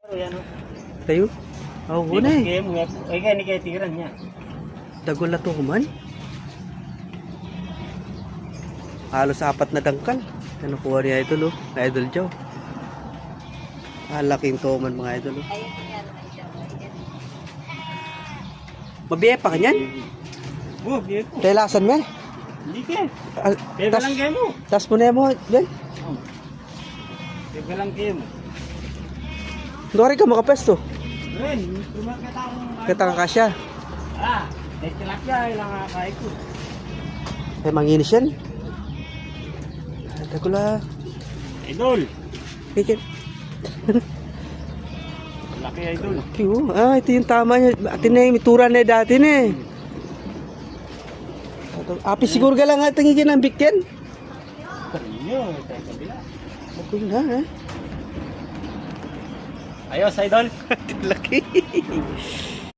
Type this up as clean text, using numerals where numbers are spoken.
Yan o. Tayo? Oo, una eh. Ay, kaya ni kaya tiran niya. Dagol na to kuman. Halos 4 na dangkal. Ano kuha ni Idol oh. Idol Joe. Laking tuman mga Idol oh. Mabiya pa kanyan? Oh, biya ko. Kailasan mo Hindi ka. Kaya lang kaya mo. Tas mo na mo, Ben. Kaya lang kaya mo. Doon ka makapesto. Ren, tumakita akong... Kita ka kasya. May tilapia, ilang kakain ko. Eh, manginis yan. Dagula. Idol! Pikit. Laki idol. Ito yung tama niya. Atin na yung mitura na dati na eh. Api siguro ka lang at tingin ng bigyan. Inyo, tayo kabila. Dagol na eh. Ayos, idol. Laki.